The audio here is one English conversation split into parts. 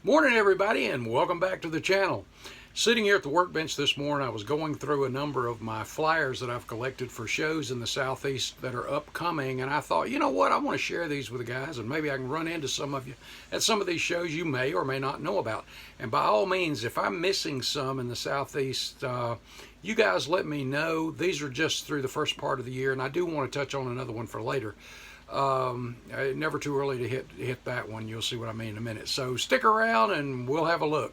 Morning everybody, and welcome back to the channel. Sitting here at the workbench this morning, I was going through a number of my flyers that I've collected for shows in the Southeast that are upcoming, and I thought, you know what, I want to share these with the guys, and maybe I can run into some of you at some of these shows you may or may not know about. And by all means, if I'm missing some in the Southeast, you guys let me know. These are just through the first part of the year, and I do want to touch on another one for later. Never too early to hit that one. You'll see what I mean in a minute. So stick around and we'll have a look.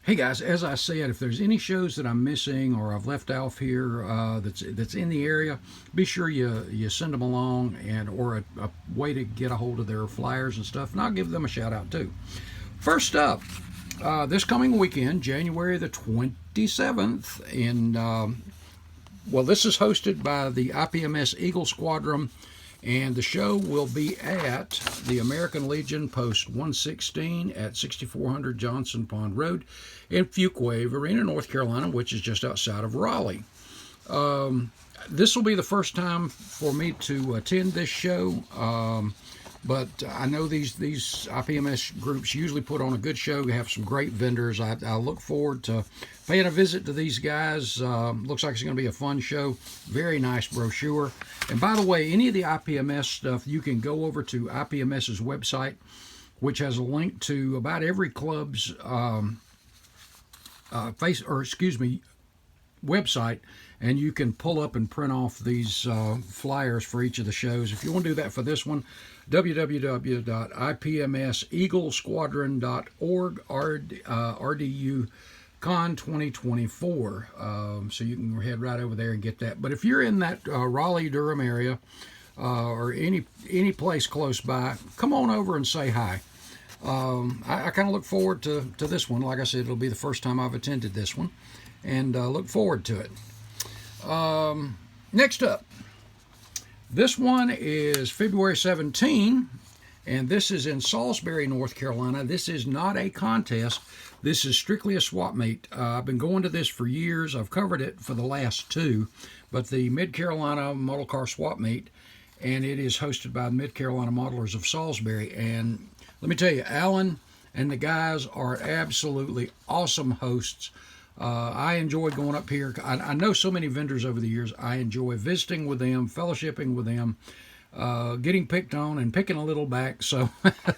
Hey guys, as I said, if there's any shows that I'm missing or I've left off here that's in the area, be sure you send them along, or a way to get a hold of their flyers and stuff, and I'll give them a shout out too. First up, this coming weekend, January the 27th, this is hosted by the IPMS Eagle Squadron, and the show will be at the American Legion Post 116 at 6400 Johnson Pond Road in Fuquay Arena, North Carolina, which is just outside of Raleigh. This will be the first time for me to attend this show. But I know these IPMS groups usually put on a good show. You have some great vendors. I look forward to paying a visit to these guys. Looks like it's going to be a fun show. Very nice brochure. And by the way, any of the IPMS stuff, you can go over to IPMS's website, which has a link to about every club's website, and you can pull up and print off these flyers for each of the shows. If you want to do that for this one, www.ipmseaglesquadron.org, RDU Con 2024. So you can head right over there and get that. But if you're in that Raleigh-Durham area or any place close by, come on over and say hi. I kind of look forward to this one. Like I said, it'll be the first time I've attended this one, and look forward to it. Next up, this one is February 17, and this is in Salisbury, North Carolina. This is not a contest. This is strictly a swap meet. I've been going to this for years. I've covered it for the last two, but the Mid-Carolina Model Car Swap Meet, and it is hosted by the Mid-Carolina Modelers of Salisbury. And let me tell you, Alan and the guys are absolutely awesome hosts. I enjoy going up here. I know so many vendors over the years. I enjoy visiting with them, fellowshipping with them, getting picked on and picking a little back. So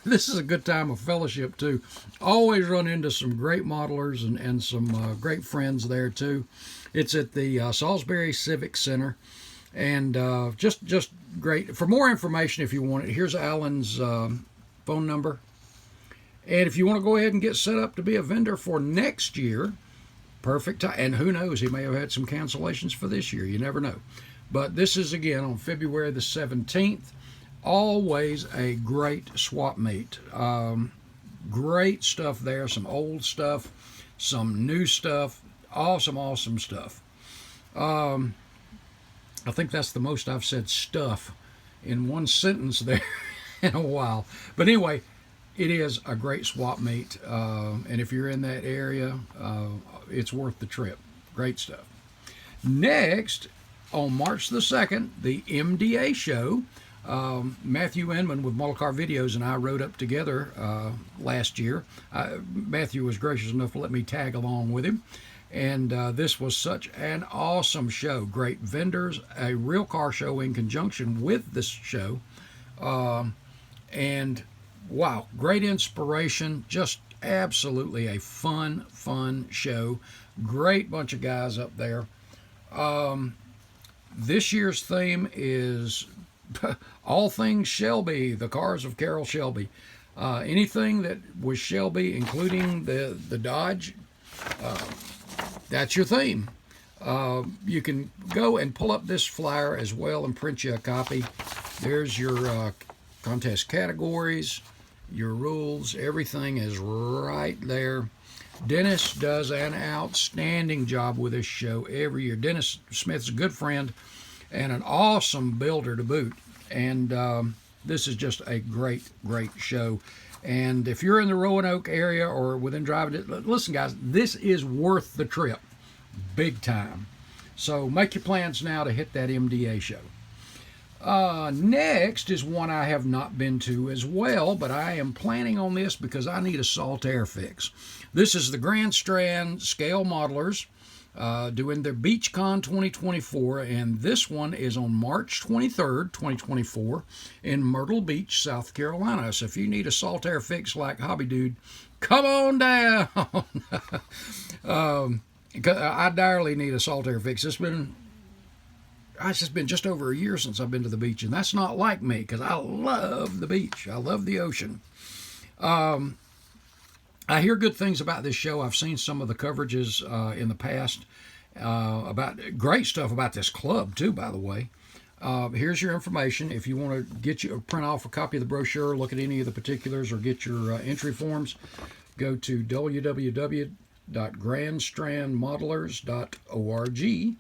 this is a good time of fellowship too. Always run into some great modelers and some great friends there too. It's at the Salisbury Civic Center, and just great. For more information, if you want it, here's Alan's phone number. And if you want to go ahead and get set up to be a vendor for next year, perfect time. And who knows, he may have had some cancellations for this year. You never know. But this is, again, on February the 17th. Always a great swap meet. Great stuff there. Some old stuff, some new stuff. Awesome stuff. I think that's the most I've said stuff in one sentence there in a while. But anyway, it is a great swap meet. And if you're in that area, it's worth the trip. Great stuff. Next, on March the 2nd, the MDA Show. Matthew Inman with Model Car Videos and I rode up together last year. Matthew was gracious enough to let me tag along with him. And this was such an awesome show. Great vendors, a real car show in conjunction with this show. And wow, great inspiration. Just absolutely a fun show. Great bunch of guys up there. This year's theme is all things Shelby, the cars of Carroll Shelby. Anything that was Shelby, including the Dodge, that's your theme. You can go and pull up this flyer as well and print you a copy. There's your contest categories, your rules, everything is right there. Dennis does an outstanding job with this show every year. Dennis Smith's a good friend and an awesome builder to boot. And this is just a great show. And if you're in the Roanoke area or within driving, listen guys, this is worth the trip. Big time. So make your plans now to hit that MDA show. Next is one I have not been to as well, but I am planning on this because I need a salt air fix. This is the Grand Strand Scale Modelers doing their Beachcon 2024, and this one is on March 23rd, 2024 in Myrtle Beach, South Carolina. So if you need a salt air fix like Hobby Dude, come on down. I direly need a salt air fix. It's just been just over a year since I've been to the beach, and that's not like me because I love the beach. I love the ocean. I hear good things about this show. I've seen some of the coverages in the past about great stuff about this club too, by the way. Here's your information. If you want to get you print off a copy of the brochure, look at any of the particulars, or get your entry forms, go to www.grandstrandmodelers.org.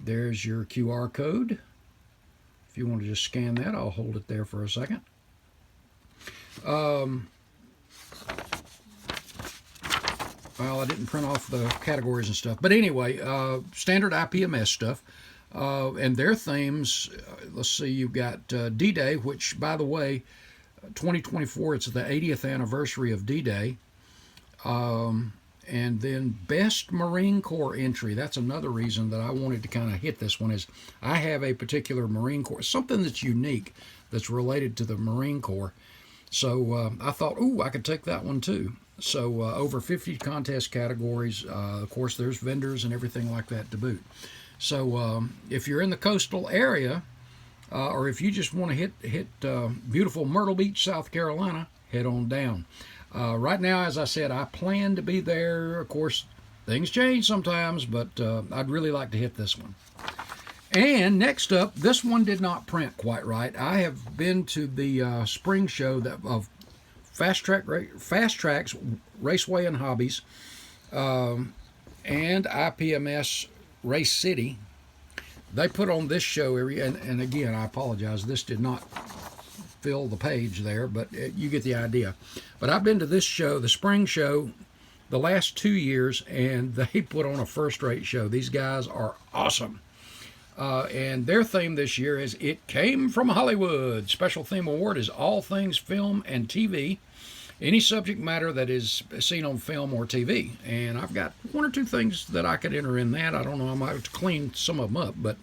There's your QR code. If you want to just scan that, I'll hold it there for a second. Well, I didn't print off the categories and stuff. But anyway, standard IPMS stuff. And their themes, let's see, you've got D-Day, which, by the way, 2024, it's the 80th anniversary of D-Day. And then Best Marine Corps entry. That's another reason that I wanted to kind of hit this one, is I have a particular Marine Corps, something that's unique, that's related to the Marine Corps. So I thought, ooh, I could take that one too. So over 50 contest categories. Of course, there's vendors and everything like that to boot. So if you're in the coastal area, or if you just want to hit beautiful Myrtle Beach, South Carolina, head on down. Right now, as I said, I plan to be there. Of course, things change sometimes, but I'd really like to hit this one. And next up, this one did not print quite right. I have been to the spring show of Fast Tracks Raceway and Hobbies and IPMS Race City. They put on this show and again, I apologize, this did not fill the page there, but you get the idea. But I've been to this show, the spring show, the last 2 years, and they put on a first-rate show. These guys are awesome. And their theme this year is It Came From Hollywood. Special theme award is all things film and TV. Any subject matter that is seen on film or TV. And I've got one or two things that I could enter in that. I don't know, I might have to clean some of them up. But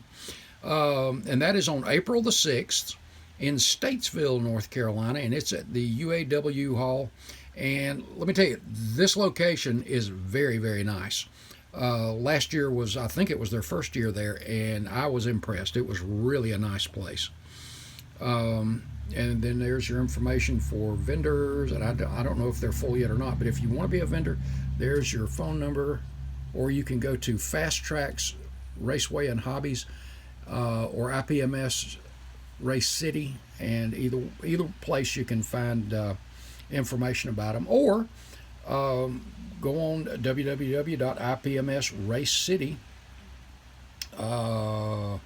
and that is on April the 6th in Statesville, North Carolina. And it's at the UAW Hall. And let me tell you, this location is very, very nice. Last year was, I think it was their first year there, and I was impressed. It was really a nice place. And then there's your information for vendors, and I don't know if they're full yet or not, but if you want to be a vendor, there's your phone number, or you can go to Fast Tracks Raceway and Hobbies or IPMS Race City, and either place you can find information about them, or go on www.ipmsracecity. I'm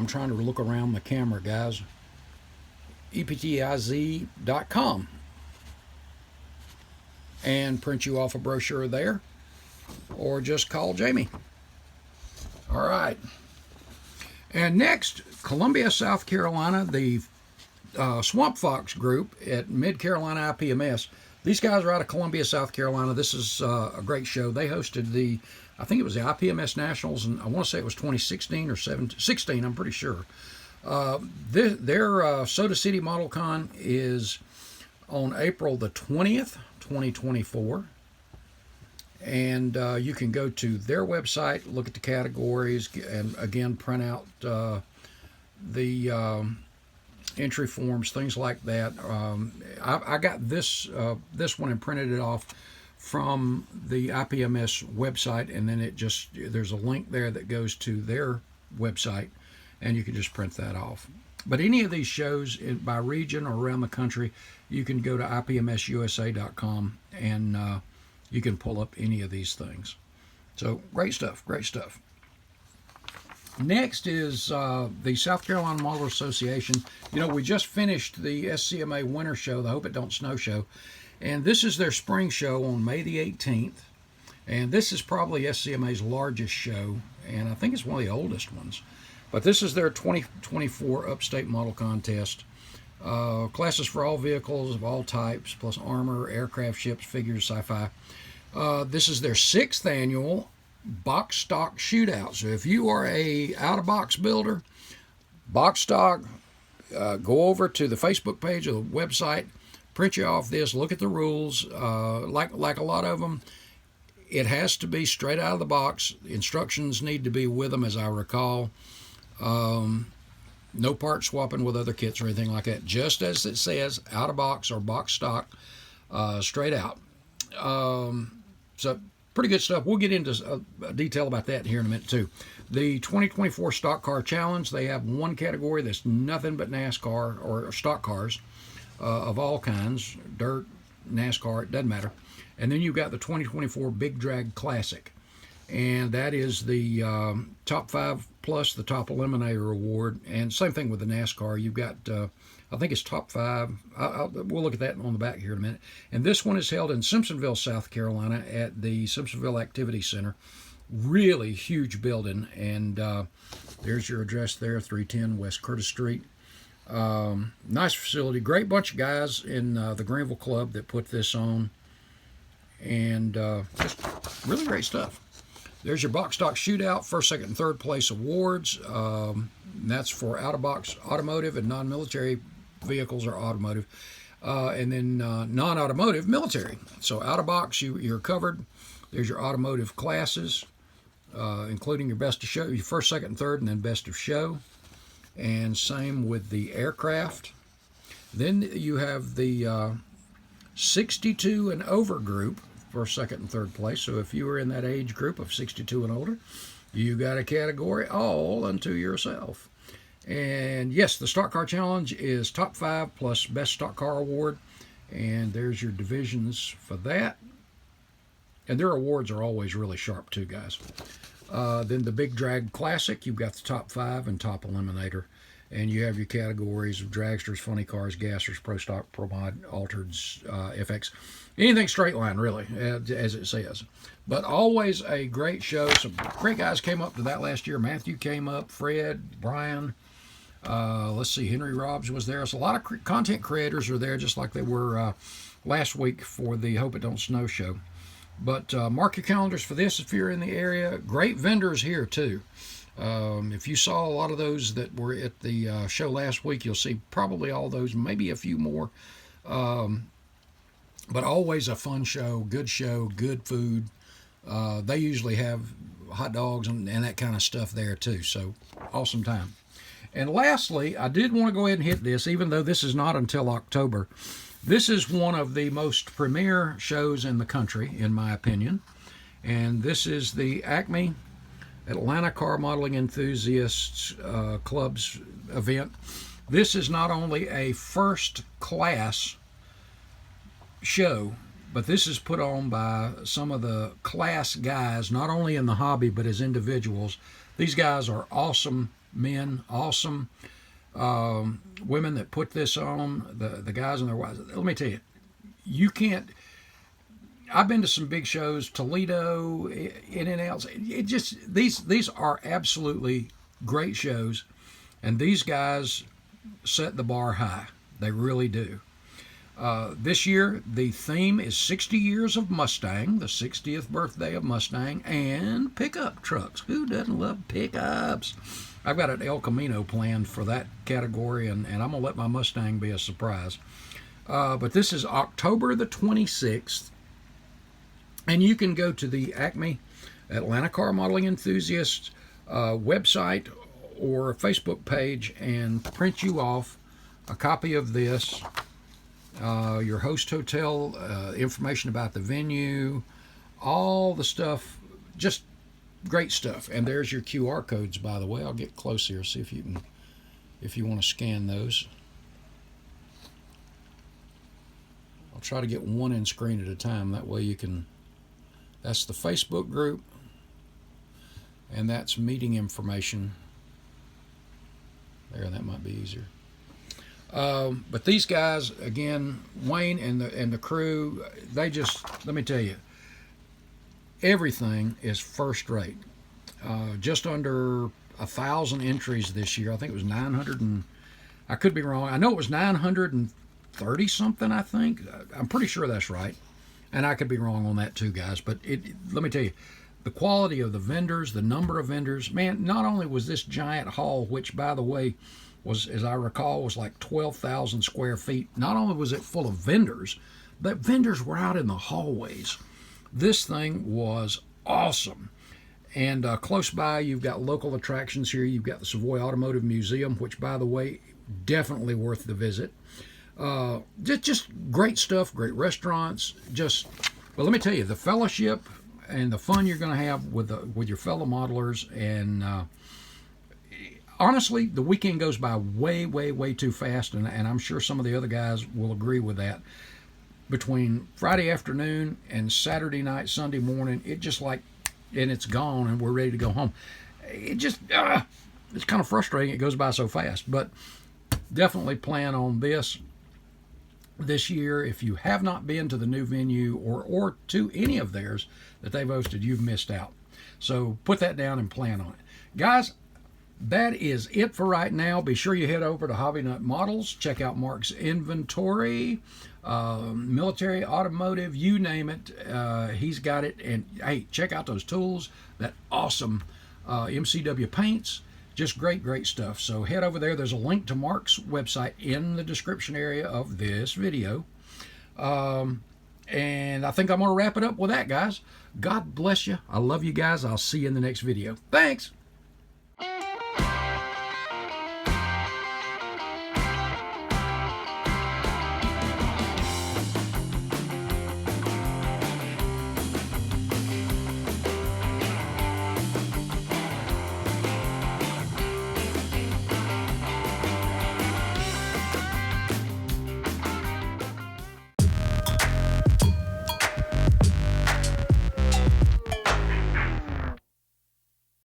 trying to look around the camera, guys. EPTIZ.com, and print you off a brochure there, or just call Jamie. All right. And next, Columbia, South Carolina, the Swamp Fox group at Mid Carolina IPMS. These guys are out of Columbia, South Carolina. This is a great show. They hosted I think it was the IPMS Nationals, and I want to say it was 2016 or 16, I'm pretty sure. Their Soda City Model Con is on April the 20th, 2024. And you can go to their website, look at the categories, and again, print out the entry forms, things like that. I got this one and printed it off from the IPMS website, and then there's a link there that goes to their website, and you can just print that off. But any of these shows by region or around the country, you can go to ipmsusa.com and you can pull up any of these things. So great stuff, great stuff. Next is the South Carolina Model Association. You know, we just finished the SCMA Winter Show, the Hope It Don't Snow Show, and this is their spring show on May the 18th. And this is probably SCMA's largest show, and I think it's one of the oldest ones. But this is their 2024 Upstate Model Contest. Classes for all vehicles of all types, plus armor, aircraft, ships, figures, sci-fi. This is their 6th annual box stock shootout. So if you are a out-of-box builder, box stock, go over to the Facebook page or the website, print you off this, look at the rules. Like a lot of them, it has to be straight out of the box. Instructions need to be with them, as I recall. No part swapping with other kits or anything like that. Just as it says, out of box or box stock, straight out. So pretty good stuff. We'll get into detail about that here in a minute too. The 2024 Stock Car Challenge, they have one category that's nothing but NASCAR or stock cars of all kinds, dirt, NASCAR, it doesn't matter. And then you've got the 2024 Big Drag Classic. And that is the top 5 plus the top eliminator award. And same thing with the NASCAR. You've got, I think it's top 5. We'll look at that on the back here in a minute. And this one is held in Simpsonville, South Carolina at the Simpsonville Activity Center. Really huge building. And there's your address there, 310 West Curtis Street. Nice facility. Great bunch of guys in the Greenville Club that put this on. And just really great stuff. There's your box stock shootout, first, second, and third place awards. That's for out-of-box automotive and non-military vehicles or automotive. And then non-automotive military. So out-of-box, you're covered. There's your automotive classes, including your best of show, your first, second, and third, and then best of show. And same with the aircraft. Then you have the 62 and over group, first, second, and third place. So if you were in that age group of 62 and older, you got a category all unto yourself. And yes, the Stock Car Challenge is top 5 plus Best Stock Car Award. And there's your divisions for that. And their awards are always really sharp too, guys. Then the Big Drag Classic, you've got the top 5 and top eliminator. And you have your categories of dragsters, funny cars, gassers, pro stock, pro mod, altereds, FX. Anything straight line, really, as it says. But always a great show. Some great guys came up to that last year. Matthew came up, Fred, Brian. Let's see, Henry Robbs was there. So a lot of content creators are there, just like they were last week for the Hope It Don't Snow show. But mark your calendars for this if you're in the area. Great vendors here, too. If you saw a lot of those that were at the show last week, you'll see probably all those, maybe a few more. But always a fun show, good food. They usually have hot dogs and that kind of stuff there too. So awesome time. And lastly, I did want to go ahead and hit this, even though this is not until October. This is one of the most premier shows in the country, in my opinion. And this is the Acme Atlanta Car Modeling Enthusiasts Club's event. This is not only a first class show, but this is put on by some of the class guys, not only in the hobby, but as individuals. These guys are awesome men, awesome women that put this on, the guys and their wives. Let me tell you, you can't, I've been to some big shows, Toledo, in and out. It just, these are absolutely great shows, and these guys set the bar high. They really do. This year, the theme is 60 years of Mustang, the 60th birthday of Mustang, and pickup trucks. Who doesn't love pickups? I've got an El Camino planned for that category, and I'm going to let my Mustang be a surprise. But this is October the 26th, and you can go to the Acme Atlanta Car Modeling Enthusiasts website or Facebook page and print you off a copy of this. Your host hotel, information about the venue, all the stuff, just great stuff. And there's your QR codes, by the way. I'll get close here, see if you can, if you want to scan those. I'll try to get one in screen at a time. That way you can, that's the Facebook group, and that's meeting information. There, that might be easier. But these guys, again, Wayne and the crew, they just, let me tell you, everything is first rate. Just under 1,000 entries this year. I think it was 900 and I could be wrong. I know it was 930 something. I think I'm pretty sure that's right, and I could be wrong on that too, guys. But let me tell you, the quality of the vendors, the number of vendors, man. Not only was this giant hall, which by the way was, as I recall, was like 12,000 square feet. Not only was it full of vendors, but vendors were out in the hallways. This thing was awesome. And close by, you've got local attractions here. You've got the Savoy Automotive Museum, which, by the way, definitely worth the visit. Just great stuff, great restaurants. Well, let me tell you, the fellowship and the fun you're going to have with your fellow modelers. And honestly, the weekend goes by way, way, way too fast. And I'm sure some of the other guys will agree with that. Between Friday afternoon and Saturday night, Sunday morning, and it's gone and we're ready to go home. It's kind of frustrating. It goes by so fast, but definitely plan on this year. If you have not been to the new venue or to any of theirs that they've hosted, you've missed out. So put that down and plan on it. Guys, that is it for right now. Be sure you head over to HobbyNut Models. Check out Mark's inventory. Military, automotive, you name it, he's got it. And hey, check out those tools, that awesome MCW paints, just great stuff. So head over there. There's a link to Mark's website in the description area of this video. And I think I'm going to wrap it up with that, guys. God bless you. I love you guys. I'll see you in the next video. Thanks.